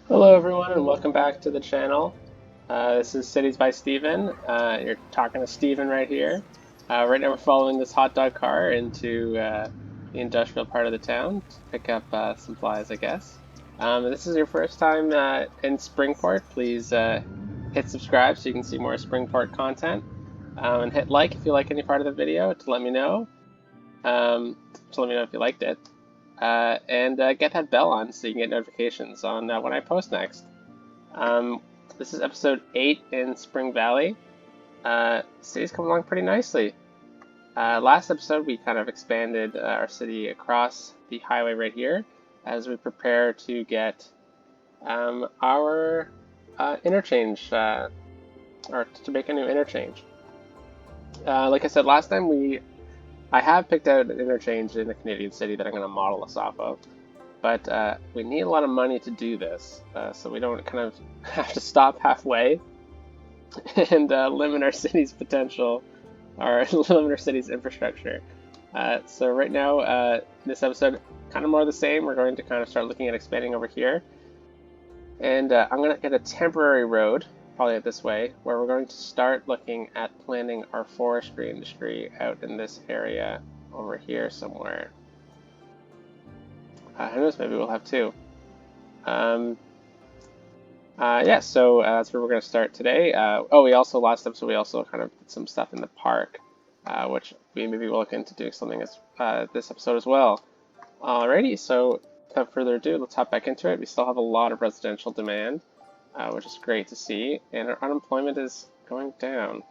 Hello everyone and welcome back to the channel. This is Cities by Steven. You're talking to Steven right here. Right now we're following this hot dog car into the industrial part of the town to pick up some supplies, I guess. If this is your first time in Springport, please hit subscribe so you can see more Springport content. And hit like if you like any part of the video to let me know. To let me know if you liked it. And get that bell on so you can get notifications on when I post next. Um, this is episode 8 in Springvalley. City's coming along pretty nicely. Last episode we kind of expanded our city across the highway right here as we prepare to get our interchange, or to make a new interchange. Like I said last time, I have picked out an interchange in a Canadian city that I'm going to model us off of. But we need a lot of money to do this, so we don't kind of have to stop halfway and limit our city's potential, or limit our city's infrastructure. So right now, this episode, kind of more the same. We're going to kind of start looking at expanding over here. And I'm going to get a temporary road, probably out this way, where we're going to start looking at planting our forestry industry out in this area over here somewhere. Who knows, maybe we'll have two. Yeah, so that's where we're going to start today. We also, last episode, we also kind of did some stuff in the park, which we maybe will look into doing something this episode as well. Alrighty, so without further ado, let's hop back into it. We still have a lot of residential demand, which is great to see, and our unemployment is going down.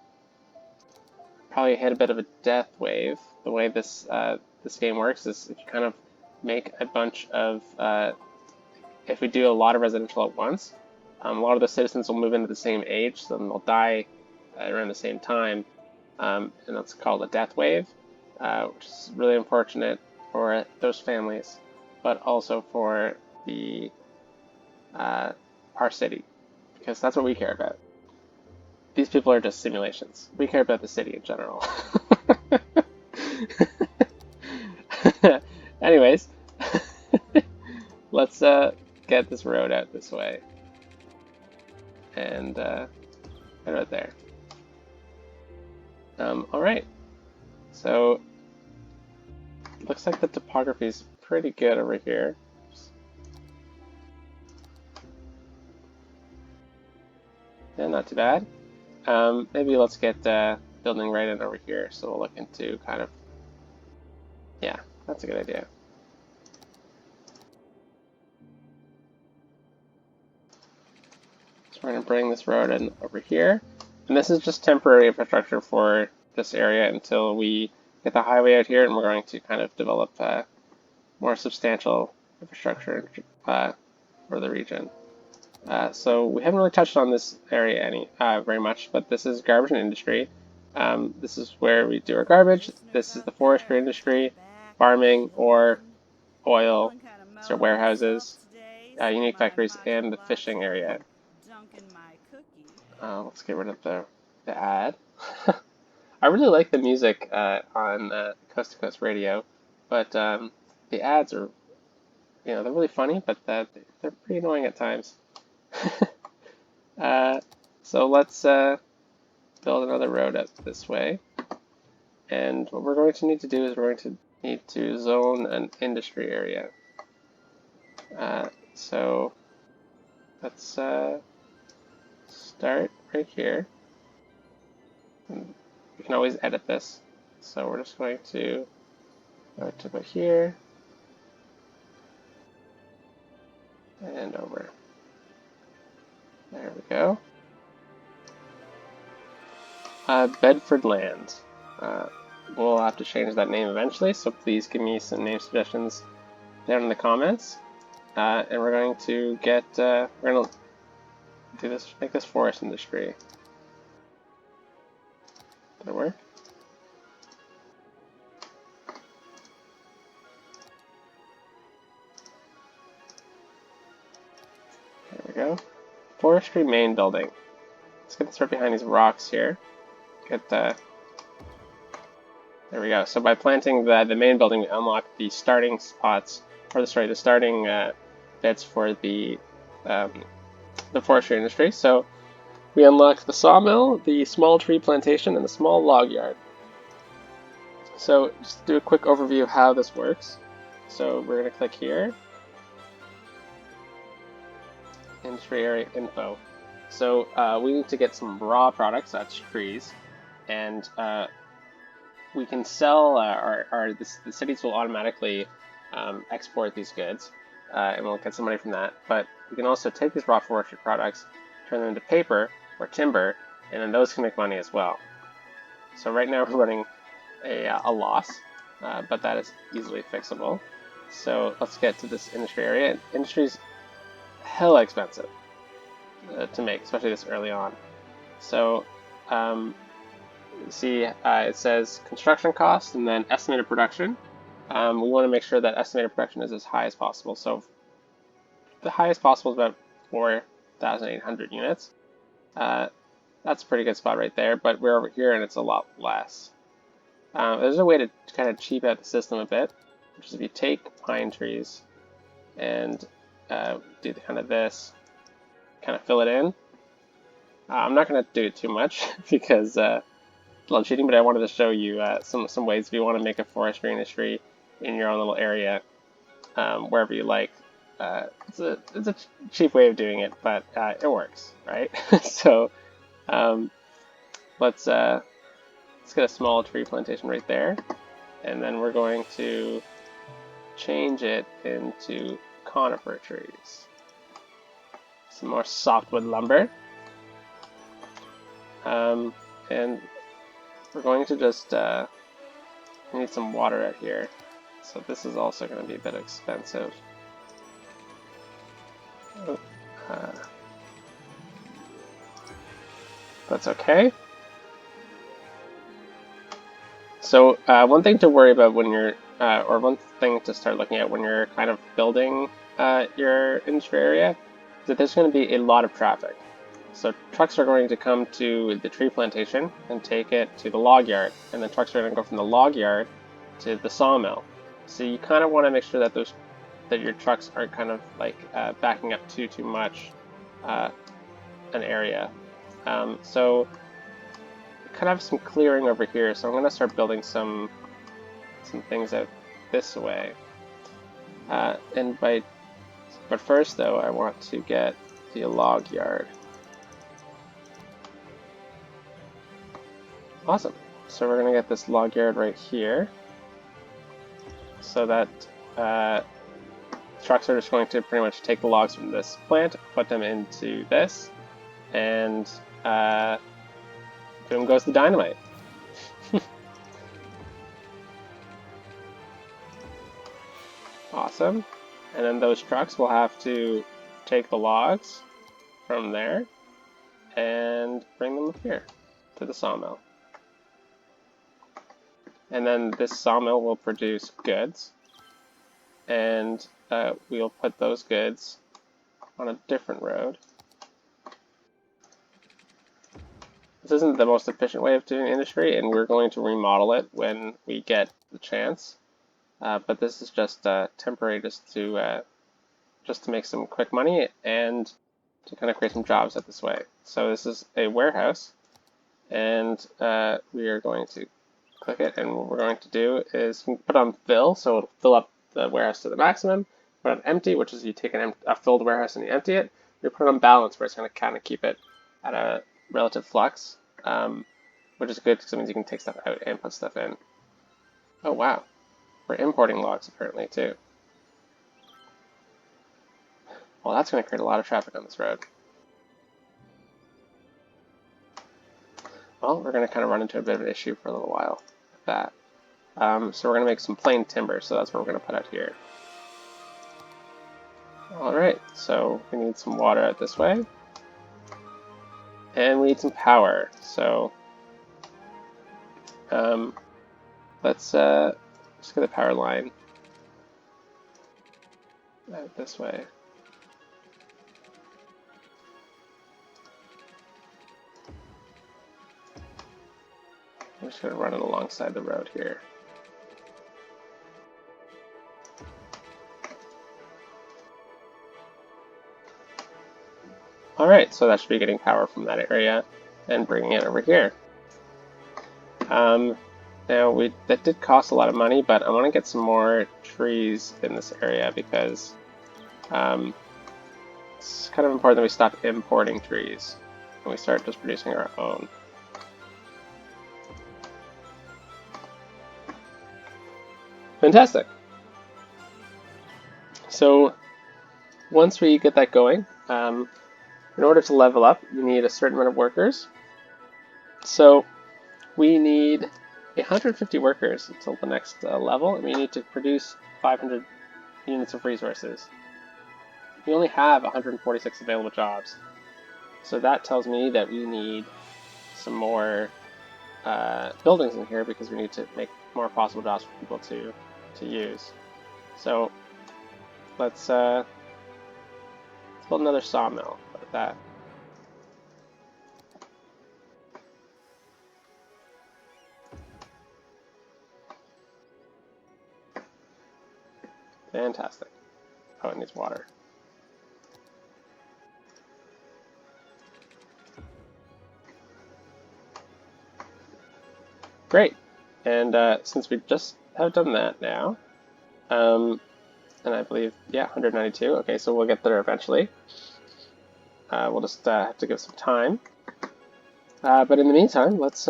Probably hit a bit of a death wave. The way this game works is if you kind of make a bunch of, if we do a lot of residential at once, a lot of the citizens will move into the same age, so then they'll die around the same time, and that's called a death wave, which is really unfortunate for those families, but also for our city, because that's what we care about. These people are just simulations. We care about the city in general. Anyways, let's get this road out this way. And right there. Alright. So, looks like the topography is pretty good over here. Yeah, not too bad. Maybe let's get building right in over here, so we'll look into kind of... Yeah, that's a good idea. So we're going to bring this road in over here. And this is just temporary infrastructure for this area until we get the highway out here, and we're going to kind of develop more substantial infrastructure for the region. So we haven't really touched on this area very much, but this is garbage and industry. This is where we do our garbage. This is the forestry industry, farming, or oil, so warehouses, unique factories, and the fishing area. Let's get rid of the ad. I really like the music on Coast to Coast Radio, but the ads are, they're really funny, but they're pretty annoying at times. So let's build another road up this way. And what we're going to need to do is we're going to need to zone an industry area. So let's start right here. And we can always edit this. So we're just going to go to about here and over. There we go. Bedford Land. We'll have to change that name eventually, so please give me some name suggestions down in the comments. And we're going to get, we're going to do this, make this forest industry. Did it work? There we go. Forestry main building. Let's get this right behind these rocks here. Get there we go. So by planting the main building, we unlock the starting spots, or the starting bits for the the forestry industry. So we unlock the sawmill, the small tree plantation, and the small log yard. So just to do a quick overview of how this works. So we're going to click here, industry area info. So we need to get some raw products, that's trees, and we can sell, the cities will automatically export these goods, and we'll get some money from that. But we can also take these raw forestry products, turn them into paper or timber, and then those can make money as well. So right now we're running a loss, but that is easily fixable. So let's get to this industry area. Industry's hella expensive to make, especially this early on. So see, it says construction cost and then estimated production. We want to make sure that estimated production is as high as possible. So the highest possible is about 4,800 units. That's a pretty good spot right there, but we're over here and it's a lot less. There's a way to kind of cheap out the system a bit, which is if you take pine trees and do kind of this, kind of fill it in. I'm not going to do it too much because a little cheating, but I wanted to show you some ways if you want to make a forestry industry in your own little area, wherever you like. It's a cheap way of doing it, but it works, right? So let's get a small tree plantation right there, and then we're going to change it into conifer trees. Some more softwood lumber. And we're going to just need some water out here. So this is also going to be a bit expensive. That's okay. So one thing to worry about when you're, or one thing to start looking at when you're kind of building your industry area, is that there's going to be a lot of traffic. So trucks are going to come to the tree plantation and take it to the log yard, and then trucks are going to go from the log yard to the sawmill. So you kind of want to make sure that your trucks aren't kind of like backing up too much an area. So kind of have some clearing over here, so I'm going to start building some things out this way. But first though, I want to get the log yard. Awesome. So we're going to get this log yard right here, so that trucks are just going to pretty much take the logs from this plant, put them into this, and boom goes the dynamite. Awesome. And then those trucks will have to take the logs from there and bring them up here to the sawmill. And then this sawmill will produce goods, and we'll put those goods on a different road. This isn't the most efficient way of doing industry, and we're going to remodel it when we get the chance. But this is just temporary, just to make some quick money and to kind of create some jobs at this way. So this is a warehouse, and we are going to click it, and what we're going to do is put on fill, so it'll fill up the warehouse to the maximum. Put on empty, which is you take a filled warehouse and you empty it. You put it on balance, where it's going to kind of keep it at a relative flux, which is good because it means you can take stuff out and put stuff in. Oh wow, we're importing logs apparently too. Well, that's going to create a lot of traffic on this road. Well, we're going to kind of run into a bit of an issue for a little while with that. So we're going to make some plain timber, so that's what we're going to put out here. Alright, so we need some water out this way. And we need some power, so let's just get a power line out this way. I'm just going to run it alongside the road here. Alright, so that should be getting power from that area and bringing it over here. Now, that did cost a lot of money, but I want to get some more trees in this area because it's kind of important that we stop importing trees and we start just producing our own. Fantastic! So, once we get that going, in order to level up, you need a certain amount of workers. So, we need 150 workers until the next level, and we need to produce 500 units of resources. We only have 146 available jobs, so that tells me that we need some more buildings in here because we need to make more possible jobs for people to use. So let's build another sawmill like that. Fantastic. Oh, it needs water. Great. And since we just have done that now, and I believe, yeah, 192. Okay, so we'll get there eventually. We'll just have to give some time. But in the meantime, let's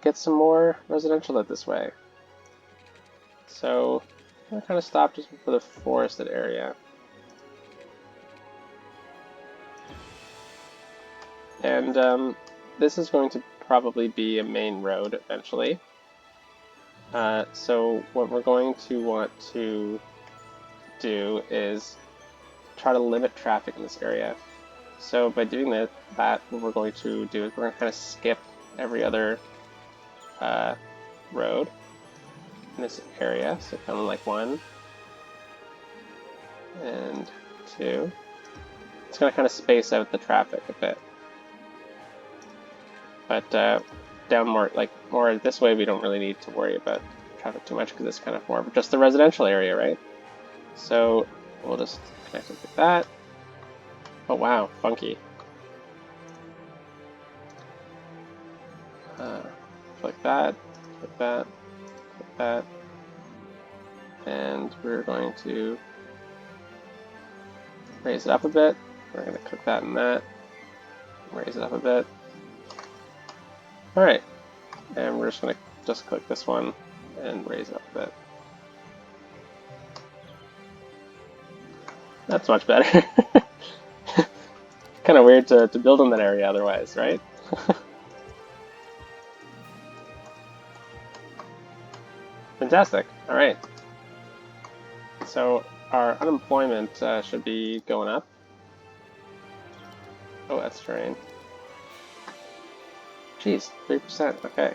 get some more residential out this way. So I'm going to kind of stop just for the forested area. And this is going to probably be a main road eventually. So what we're going to want to do is try to limit traffic in this area. So by doing that, what we're going to do is we're going to kind of skip every other road in this area. So kind of like 1 and 2. It's going to kind of space out the traffic a bit. But down more this way, we don't really need to worry about traffic too much because it's kind of more of just the residential area, right? So we'll just connect it like that. Oh wow, funky. Like that, like that, like that. And we're going to raise it up a bit. We're going to click that and that. Raise it up a bit. Alright, and we're just going to click this one and raise it up a bit. That's much better. Kind of weird to build in that area otherwise, right? Fantastic. Alright. So our unemployment should be going up. Oh, that's terrain. Jeez, 3%, okay.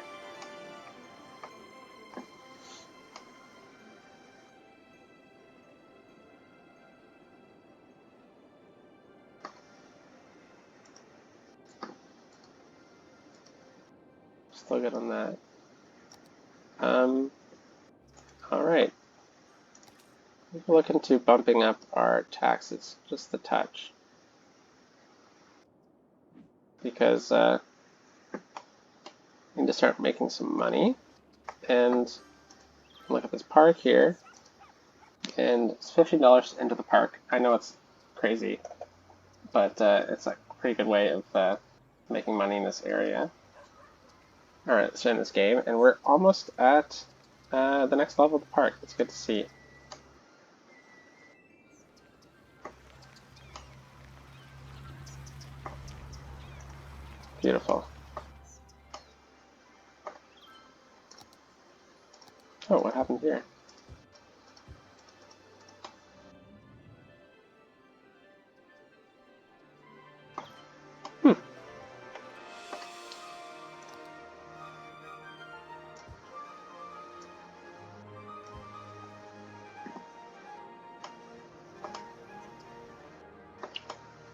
Still good on that. Alright. We can look into bumping up our taxes just a touch. Because we need to start making some money. And look at this park here. And it's $15 into the park. I know it's crazy, but it's a pretty good way of making money in this area. Alright, let's end this game, and we're almost at the next level of the park. It's good to see. Beautiful. Oh, what happened here?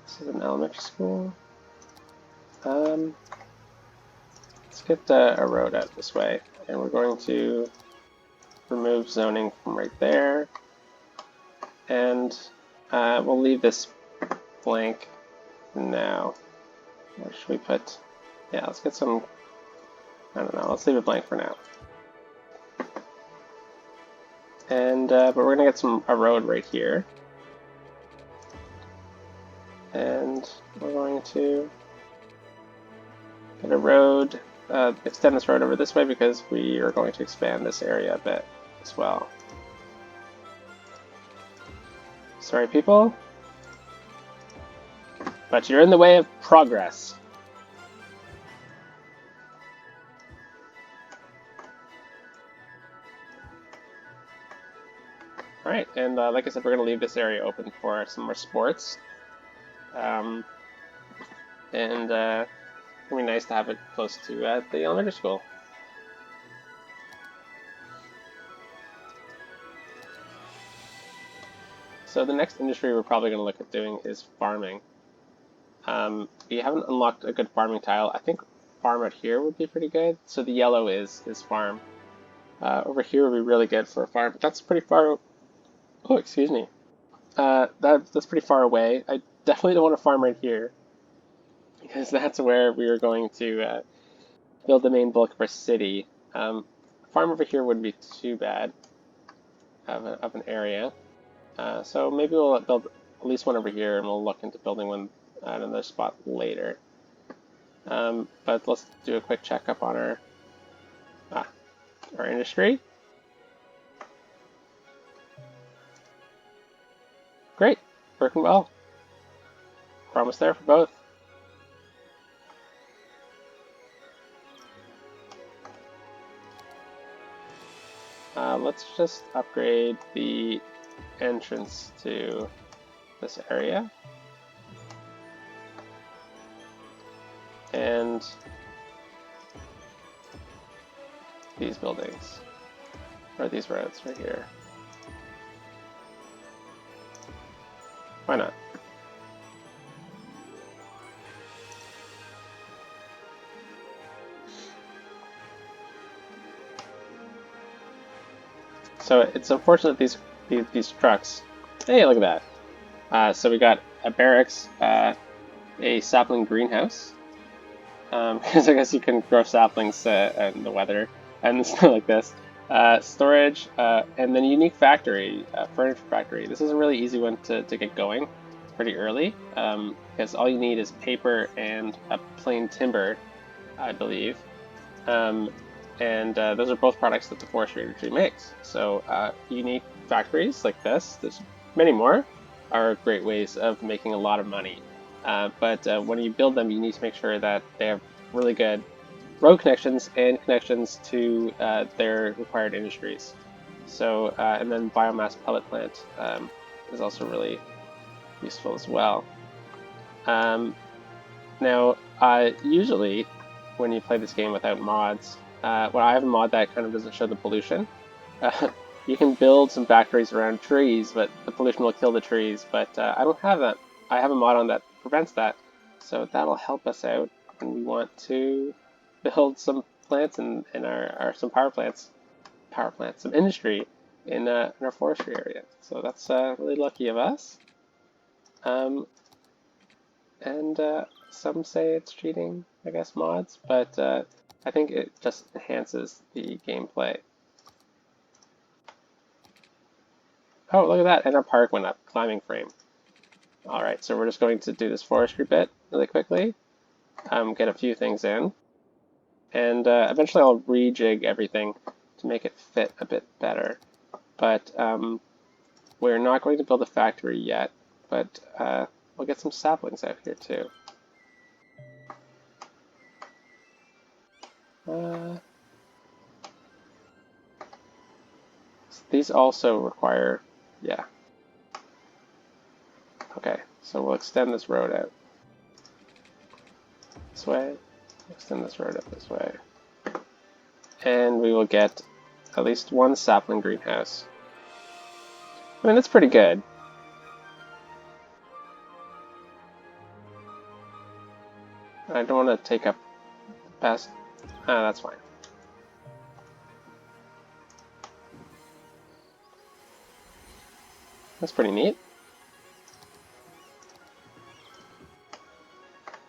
This is an elementary school. Let's get a road out this way, and we're going to remove zoning from right there, and we'll leave this blank now. Where should we put? Yeah, let's get some. I don't know. Let's leave it blank for now. And but we're gonna get a road right here, and we're going to get a road. Extend this road over this way because we are going to expand this area a bit as well. Sorry, people, but you're in the way of progress. Alright, and like I said, we're going to leave this area open for some more sports. And it'll be nice to have it close to the elementary school. So the next industry we're probably going to look at doing is farming. We haven't unlocked a good farming tile. I think farm out here would be pretty good. So the yellow is farm. Over here would be really good for a farm. But that's pretty far. Oh, excuse me. That's pretty far away. I definitely don't want to farm right here, because that's where we are going to build the main bulk of our city. Farm over here wouldn't be too bad of an area. So maybe we'll build at least one over here, and we'll look into building one at another spot later. But let's do a quick checkup on our industry. Great, working well. We're almost there for both. Let's just upgrade the entrance to this area. And these buildings, or these roads right here. Why not? So it's unfortunate these trucks. Hey, look at that. So we got a barracks, a sapling greenhouse, because I guess you can grow saplings in the weather and stuff like this. Storage, and then a unique factory, furniture factory. This is a really easy one to get going. It's pretty early, because all you need is paper and a plain timber, I believe. And those are both products that the forestry industry makes. So unique factories like this, there's many more, are great ways of making a lot of money. But when you build them, you need to make sure that they have really good road connections and connections to their required industries. So, and then biomass pellet plant is also really useful as well. Now, usually when you play this game without mods, well, I have a mod that kind of doesn't show the pollution. You can build some factories around trees, but the pollution will kill the trees. But I don't have that. I have a mod on that prevents that, so that'll help us out. And we want to build some plants in some some industry in our forestry area. So that's really lucky of us. And some say it's cheating, I guess, mods, but I think it just enhances the gameplay. Oh, look at that, and our park went up, climbing frame. Alright, so we're just going to do this forestry bit really quickly, get a few things in, and eventually I'll rejig everything to make it fit a bit better. But we're not going to build a factory yet, but we'll get some saplings out here too. These also require, yeah. Okay, so we'll extend this road out this way, extend this road out this way, and we will get at least one sapling greenhouse. I mean, that's pretty good. I don't want to take up past. That's fine. That's pretty neat.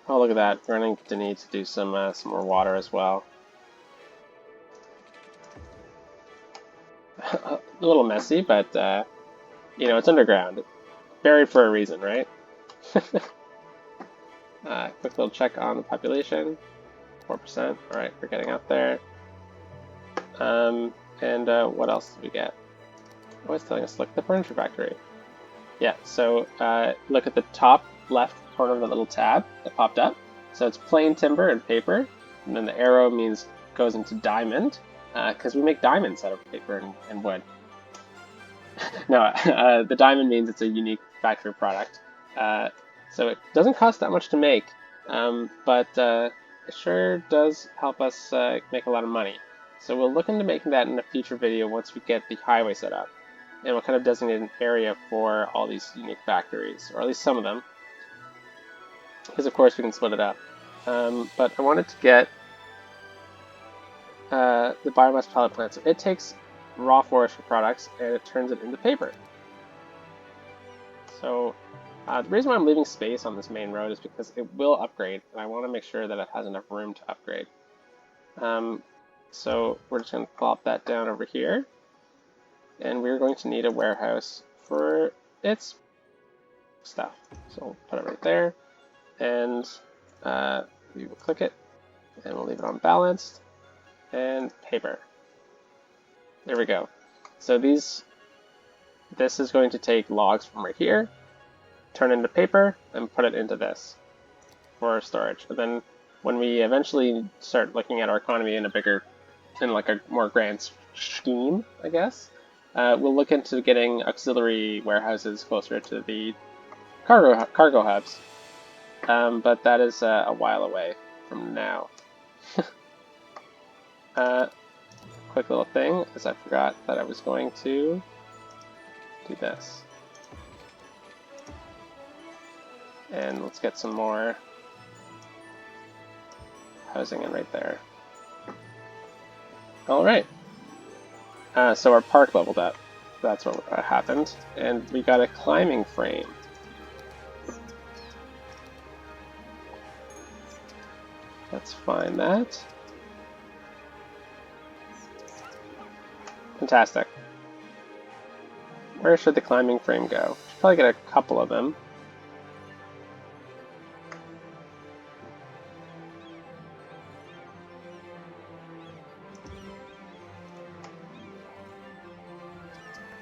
Oh, look at that. We're going to need to do some more water as well. A little messy, but, you know, it's underground. Buried for a reason, right? Quick little check on the population. 4%. Alright, we're getting up there. And what else did we get? Oh, it's telling us, look at the furniture factory. Yeah, so look at the top left corner of the little tab that popped up. So it's plain timber and paper, and then the arrow means goes into diamond, because we make diamonds out of paper and wood. No, the diamond means it's a unique factory product. So it doesn't cost that much to make, but it sure does help us make a lot of money. So we'll look into making that in a future video once we get the highway set up. And we'll kind of designate an area for all these unique factories, or at least some of them. Because of course we can split it up. But I wanted to get the biomass pellet plant. So it takes raw forestry products and it turns it into paper. So the reason why I'm leaving space on this main road is because it will upgrade, and I want to make sure that it has enough room to upgrade. So we're just going to plop that down over here. And we're going to need a warehouse for its stuff. So we'll put it right there, and we will click it, and we'll leave it on balanced, and paper. There we go. So this is going to take logs from right here, turn into paper, and put it into this for storage. And then when we eventually start looking at our economy in like a more grand scheme, I guess, we'll look into getting auxiliary warehouses closer to the cargo hubs, but that is a while away from now. Quick little thing is I forgot that I was going to do this. And let's get some more housing in right there. Alright. So our park leveled up. That's what happened. And we got a climbing frame. Let's find that. Fantastic. Where should the climbing frame go? Should probably get a couple of them.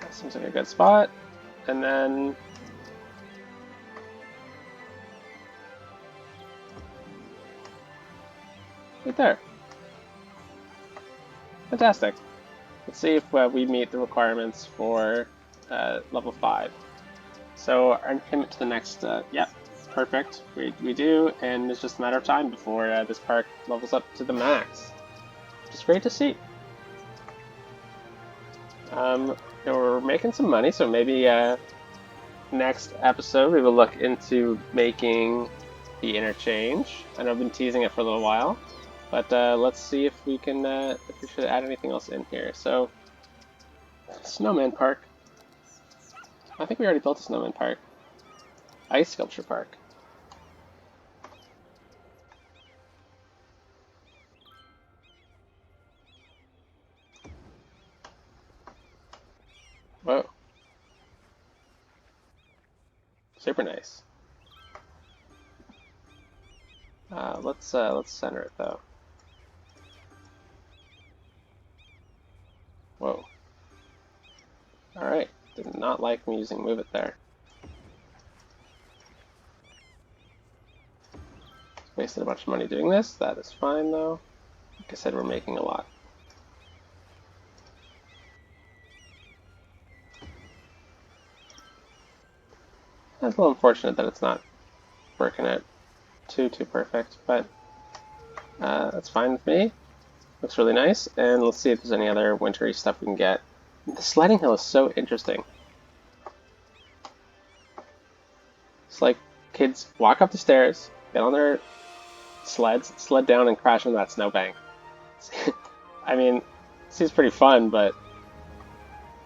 That seems like a good spot. And then right there. Fantastic. Let's see if we meet the requirements for level 5. So our commitment to the next, yep, perfect. We do, and it's just a matter of time before this park levels up to the max. Which is great to see. We're making some money, so maybe next episode we will look into making the interchange. I know I've been teasing it for a little while. But let's see if we can, if we should add anything else in here. So, snowman park. I think we already built a snowman park. Ice sculpture park. Whoa. Super nice. Let's center it though. Whoa. Alright, did not like me using move it there. Wasted a bunch of money doing this, that is fine though. Like I said, we're making a lot. It's a little unfortunate that it's not working out too perfect, but that's fine with me. Looks really nice, and let's see if there's any other wintry stuff we can get. The sledding hill is so interesting. It's like kids walk up the stairs, get on their sleds, sled down, and crash into that snowbank. I mean, it seems pretty fun, but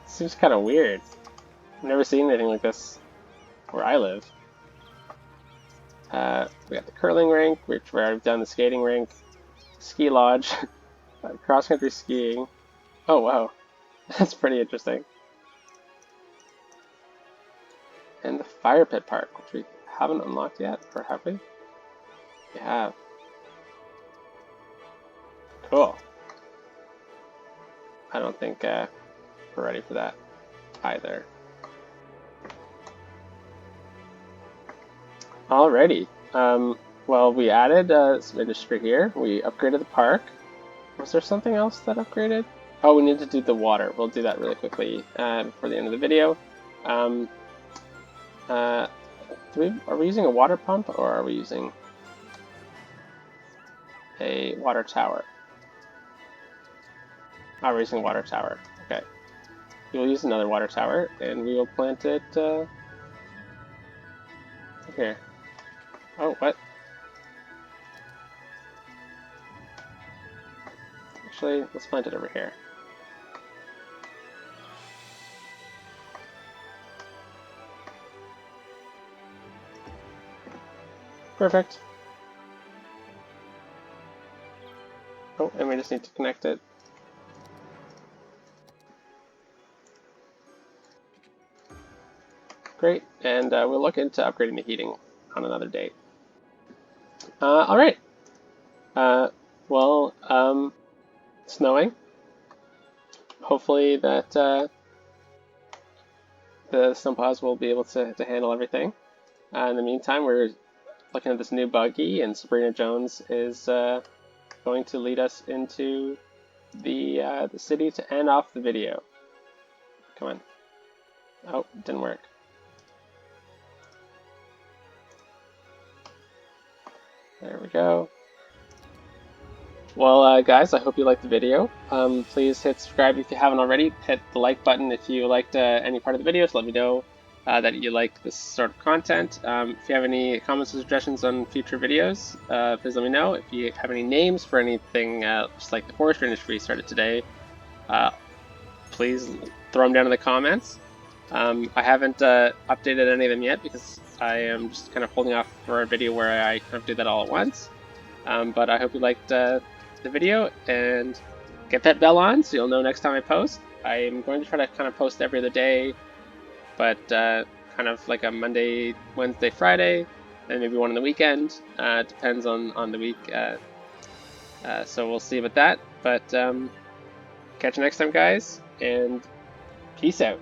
it seems kind of weird. I've never seen anything like this where I live. We got the curling rink, which where I've done the skating rink, ski lodge, cross-country skiing. Oh wow, that's pretty interesting. And the fire pit park, which we haven't unlocked yet, or have we? We have. Cool. I don't think we're ready for that either. Alrighty. Well, we added some industry here. We upgraded the park. Was there something else that upgraded? Oh, we need to do the water. We'll do that really quickly before the end of the video. Are we using a water pump or are we using a water tower? Oh, we're using a water tower. Okay. We'll use another water tower and we will plant it here. Oh, what? Actually, let's plant it over here. Perfect. Oh, and we just need to connect it. Great, and we'll look into upgrading the heating on another date. Alright. Well, snowing. Hopefully that the snowplows will be able to handle everything. In the meantime, we're looking at this new buggy, and Sabrina Jones is going to lead us into the city to end off the video. Come on. Oh, didn't work. There we go. Well, guys, I hope you liked the video. Please hit subscribe if you haven't already. Hit the like button if you liked any part of the video, so let me know that you like this sort of content. If you have any comments or suggestions on future videos, please let me know. If you have any names for anything, just like the forestry industry started today, please throw them down in the comments. I haven't updated any of them yet because I am just kind of holding off for a video where I kind of do that all at once. But I hope you liked the video, and get that bell on so you'll know next time I post. I'm going to try to kind of post every other day, but kind of like a Monday, Wednesday, Friday, and maybe one on the weekend. Depends on the week. So we'll see about that. But catch you next time, guys, and peace out.